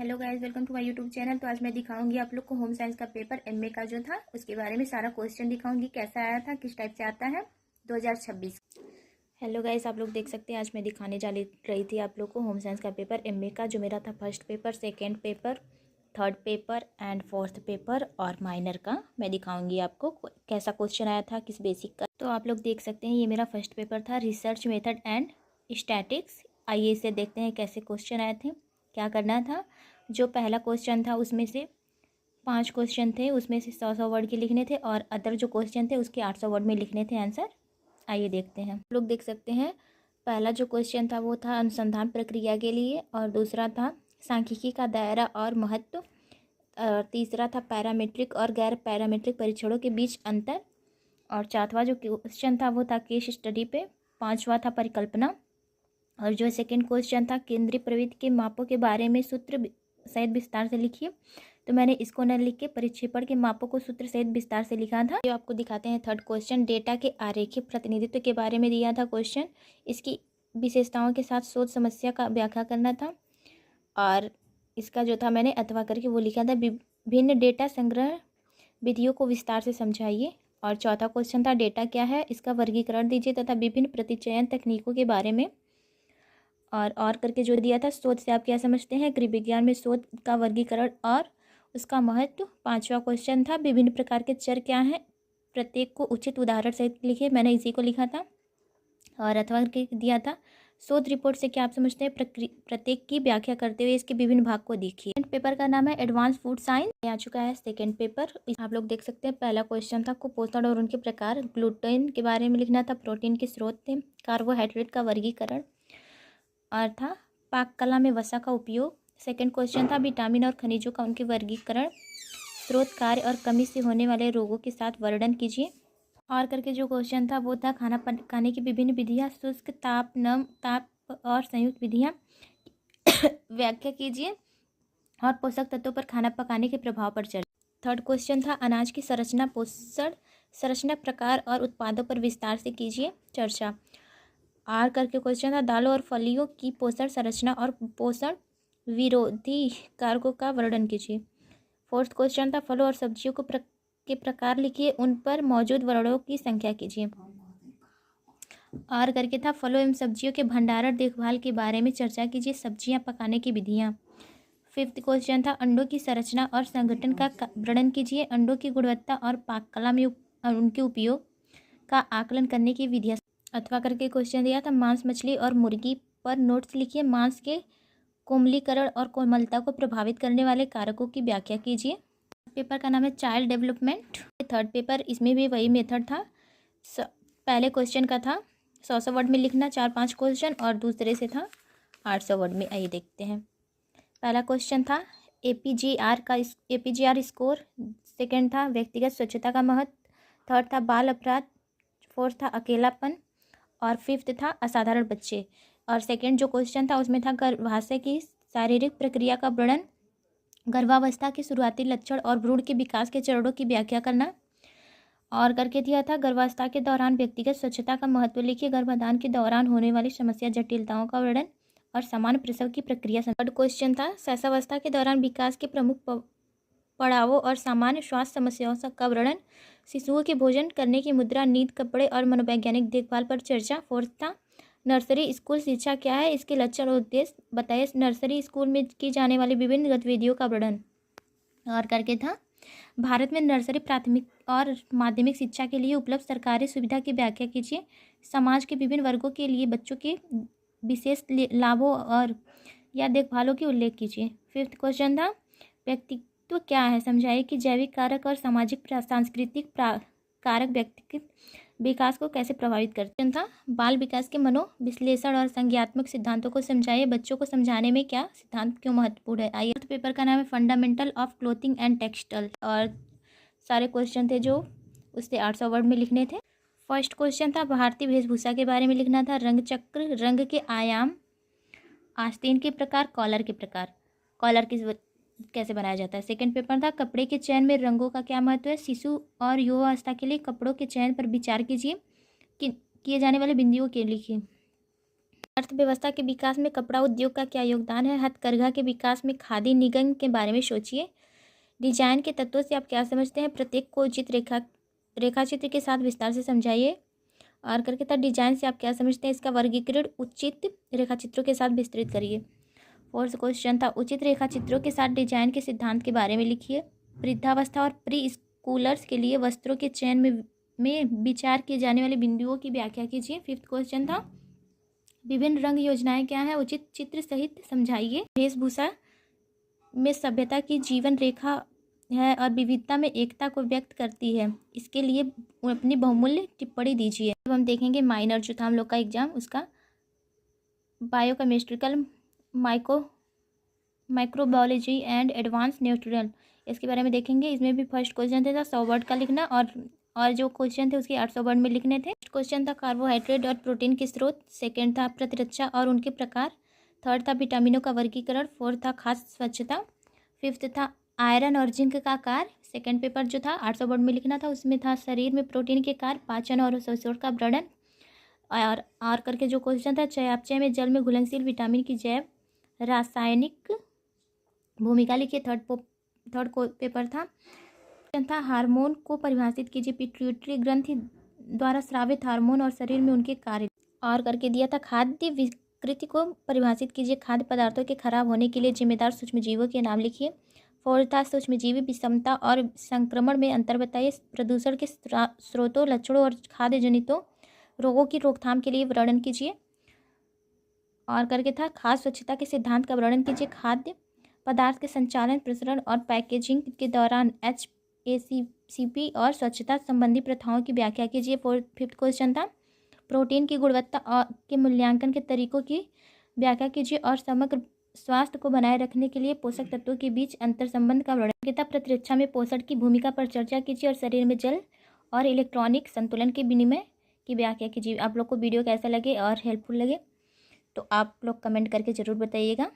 Hello guys, welcome to my YouTube channel. तो आज मैं दिखाऊंगी आप लोग को होम साइंस का पेपर एमए का जो था उसके बारे में सारा क्वेश्चन दिखाऊंगी, कैसा आया था, किस टाइप से आता है 2026। हेलो गाइस, आप लोग देख सकते हैं आज मैं दिखाने जा रही थी आप लोग को होम साइंस का पेपर एमए का, जो मेरा था first paper, second paper, third paper and fourth paper और माइनर का। मैं दिखाऊंगी आपको कैसा क्वेश्चन आया था, किस बेसिक का। तो आप लोग देख सकते हैं ये मेरा फर्स्ट पेपर था, रिसर्च मेथड एंड स्टैटिक्स। आइए इसे देखते हैं कैसे क्वेश्चन आए थे। क्या करना था, जो पहला क्वेश्चन था उसमें से 5 क्वेश्चन थे, उसमें से 100 वर्ड के लिखने थे और अदर जो क्वेश्चन थे उसके 800 वर्ड में लिखने थे आंसर। आइए देखते हैं। लोग देख सकते हैं पहला जो क्वेश्चन था वो था अनुसंधान प्रक्रिया के लिए, और दूसरा था सांख्यिकी का दायरा और महत्व, और तीसरा था पैरामीट्रिक और गैर पैरामीट्रिक परीक्षणों के बीच अंतर, और चौथा जो क्वेश्चन था वो था केस स्टडी पे, पांचवा था परिकल्पना, और जो सेकंड क्वेश्चन था केंद्रीय प्रवृत्ति के मापों के बारे में सूत्र सहित विस्तार से लिखिए। तो मैंने इसको न लिख के परिक्षेपण के मापों को सूत्र सहित विस्तार से लिखा था। जो आपको दिखाते हैं थर्ड क्वेश्चन, डेटा के आरेखीय प्रतिनिधित्व के बारे में दिया था क्वेश्चन, इसकी विशेषताओं के साथ शोध समस्या का व्याख्या करना था, और इसका जो था मैंने अथवा करके वो लिखा था विभिन्न डेटा संग्रह विधियों को विस्तार से समझाइए। और चौथा क्वेश्चन था डेटा क्या है, इसका वर्गीकरण दीजिए तथा विभिन्न प्रतिचयन तकनीकों के बारे में, और करके जो दिया था शोध से आप क्या समझते हैं, गृह विज्ञान में शोध का वर्गीकरण और उसका महत्व। पांचवा क्वेश्चन था विभिन्न प्रकार के चर क्या हैं, प्रत्येक को उचित उदाहरण सहित लिखिए, मैंने इसी को लिखा था। और अथवा करके दिया था शोध रिपोर्ट से क्या आप समझते हैं, प्रत्येक की व्याख्या करते हुए इसके विभिन्न भाग को देखिए। सेकंड पेपर का नाम है एडवांस फूड साइंस। आ चुका है सेकंड पेपर। आप लोग देख सकते हैं पहला क्वेश्चन था कुपोषण और उनके प्रकार, ग्लूटेन के बारे में लिखना था, प्रोटीन के स्रोत थे, कार्बोहाइड्रेट का वर्गीकरण, और था पाक कला में वसा का उपयोग। सेकंड क्वेश्चन था विटामिन और खनिजों का उनके वर्गीकरण, स्रोत, कार्य और कमी से होने वाले रोगों के साथ वर्णन कीजिए। और करके जो क्वेश्चन था वो था खाना पकाने की विभिन्न विधियाँ, शुष्क, ताप, नम, ताप और संयुक्त विधियाँ व्याख्या कीजिए, और पोषक तत्वों पर खाना पकाने के प्रभाव पर चर्चा। थर्ड क्वेश्चन था अनाज की संरचना, पोषण, संरचना, प्रकार और उत्पादों पर विस्तार से कीजिए चर्चा। आर करके क्वेश्चन था दालों और फलियों की पोषण संरचना और पोषण विरोधी कारकों का वर्णन कीजिए। फोर्थ क्वेश्चन था फलों और सब्जियों को के प्रकार लिखिए, उन पर मौजूद वर्णों की संख्या कीजिए। आर करके था फलों एवं सब्जियों के भंडारण देखभाल के बारे में चर्चा कीजिए, सब्जियां पकाने की विधियाँ। फिफ्थ क्वेश्चन था अंडों की संरचना और संगठन का वर्णन कीजिए, अंडों की गुणवत्ता और पाक कला में उनके उपयोग का आकलन करने की विधियाँ। अथवा करके क्वेश्चन दिया था मांस, मछली और मुर्गी पर नोट्स लिखिए, मांस के कोमलीकरण और कोमलता को प्रभावित करने वाले कारकों की व्याख्या कीजिए। पेपर का नाम है चाइल्ड डेवलपमेंट। थर्ड पेपर, इसमें भी वही मेथड था। पहले क्वेश्चन का था 100 वर्ड में लिखना 4-5 क्वेश्चन, और दूसरे से था 800 वर्ड में। आइए देखते हैं। पहला क्वेश्चन था एपीजीआर स्कोर। सेकंड था व्यक्तिगत स्वच्छता का महत्व। थर्ड था बाल अपराध। फोर्थ था अकेलापन, और फिफ्थ था असाधारण बच्चे। और सेकंड जो क्वेश्चन था उसमें था गर्भाशय की शारीरिक प्रक्रिया का वर्णन, गर्भावस्था के शुरुआती लक्षण और भ्रूण के विकास के चरणों की व्याख्या करना। और करके दिया था गर्भावस्था के दौरान व्यक्तिगत स्वच्छता का महत्व लिखिए, गर्भाधान के दौरान होने वाली समस्या जटिलताओं का वर्णन और सामान्य प्रसव की प्रक्रिया। थर्ड क्वेश्चन था शैशवावस्था के दौरान विकास के प्रमुख पड़ावों और सामान्य स्वास्थ्य समस्याओं का वर्णन, शिशुओं के भोजन करने की मुद्रा, नींद, कपड़े और मनोवैज्ञानिक देखभाल पर चर्चा। फोर्थ था नर्सरी स्कूल शिक्षा क्या है, इसके लक्षण और उद्देश्य बताइए, नर्सरी स्कूल में की जाने वाली विभिन्न गतिविधियों का वर्णन। और करके था भारत में नर्सरी प्राथमिक और माध्यमिक शिक्षा के लिए उपलब्ध सरकारी सुविधा की व्याख्या कीजिए, समाज के विभिन्न वर्गों के लिए बच्चों के विशेष लाभों और या देखभालों की उल्लेख कीजिए। फिफ्थ क्वेश्चन था व्यक्तित्व क्या है, समझाइए कि जैविक कारक और सामाजिक सांस्कृतिक कारक व्यक्तित्व विकास को कैसे प्रभावित करते हैं। था बाल विकास के मनोविश्लेषण और संज्ञात्मक सिद्धांतों को समझाइए, बच्चों को समझाने में क्या सिद्धांत क्यों महत्वपूर्ण है। आइए पेपर का नाम है fundamental of clothing and textile, और सारे क्वेश्चन थे जो उससे 800 वर्ड में लिखने थे। फर्स्ट क्वेश्चन था भारतीय वेशभूषा के बारे में लिखना था, रंग चक्र, रंग के आयाम, आस्तीन के प्रकार, कॉलर के प्रकार, कॉलर कैसे बनाया जाता है। सेकंड पेपर था कपड़े के चयन में रंगों का क्या महत्व है, शिशु और युवावस्था के लिए कपड़ों के चयन पर विचार कीजिए, किए जाने वाले बिंदुओं के लिखिए। अर्थव्यवस्था के विकास में कपड़ा उद्योग का क्या योगदान है। हथकरघा के विकास में खादी निगम के बारे में सोचिए। डिजाइन के तत्वों से आप क्या समझते हैं, प्रत्येक को उचित रेखाचित्र के साथ विस्तार से समझाइए। और करके था डिजाइन से आप क्या समझते हैं, इसका वर्गीकरण उचित रेखाचित्रों के साथ विस्तृत करिए। फोर्थ क्वेश्चन था, उचित रेखाचित्रों के साथ डिजाइन के सिद्धांत के बारे में लिखिए। वृद्धावस्था और प्री स्कूलर्स के लिए वस्त्रों के चयन में विचार किए जाने वाले बिंदुओं की व्याख्या कीजिए। फिफ्थ क्वेश्चन था, विभिन्न रंग योजनाएं क्या है, उचित चित्र सहित समझाइए। वेशभूषा में सभ्यता की जीवन रेखा है और विविधता में एकता को व्यक्त करती है, इसके लिए अपनी बहुमूल्य टिप्पणी दीजिए। अब हम देखेंगे माइनर जो था हम लोग का एग्जाम, उसका बायोकेमिस्ट्रिकल माइक्रोबायोलॉजी एंड एडवांस न्यूट्रियल, इसके बारे में देखेंगे। इसमें भी फर्स्ट क्वेश्चन था 100 वर्ड का लिखना और जो क्वेश्चन थे उसके 800 वर्ड में लिखने थे। फर्स्ट क्वेश्चन था कार्बोहाइड्रेट और प्रोटीन के स्रोत। सेकंड था प्रतिरक्षा और उनके प्रकार। थर्ड था विटामिनों का वर्गीकरण। फोर्थ था खास स्वच्छता। फिफ्थ था आयरन और जिंक का कार्य। सेकंड पेपर जो था 800 वर्ड में लिखना था, उसमें था शरीर में प्रोटीन के कार्य, पाचन और शोषण का वर्णन। और करके जो क्वेश्चन था चयापचय में जल में घुलनशील विटामिन की जैव रासायनिक भूमिका लिखिए। थर्ड पेपर था हार्मोन को परिभाषित कीजिए। पिट्यूटरी ग्रंथि द्वारा स्रावित हार्मोन और शरीर में उनके कार्य। और करके दिया था खाद्य विकृति को परिभाषित कीजिए। खाद्य पदार्थों के खराब होने के लिए जिम्मेदार सूक्ष्मजीवों के नाम लिखिए। फोर्थ था सूक्ष्मजीवी विषमता और संक्रमण में अंतर बताइए। प्रदूषण के स्रोतों, लक्षणों और खाद्य जनितों रोगों की रोकथाम के लिए वर्णन कीजिए। और करके था खास स्वच्छता के सिद्धांत का वर्णन कीजिए। खाद्य पदार्थ के संचालन, प्रसरण और पैकेजिंग के दौरान HACCP और स्वच्छता संबंधी प्रथाओं की व्याख्या कीजिए। फिफ्थ क्वेश्चन था प्रोटीन की गुणवत्ता और के मूल्यांकन के तरीकों की व्याख्या कीजिए और समग्र स्वास्थ्य को बनाए रखने के लिए पोषक तत्वों के बीच अंतर संबंध का वर्णन कीजिए। प्रतिरक्षा में पोषण की भूमिका पर चर्चा कीजिए और शरीर में जल और इलेक्ट्रॉनिक संतुलन के विनिमय की व्याख्या कीजिए। आप लोग को वीडियो कैसा लगे और हेल्पफुल लगे तो आप लोग कमेंट करके ज़रूर बताइएगा।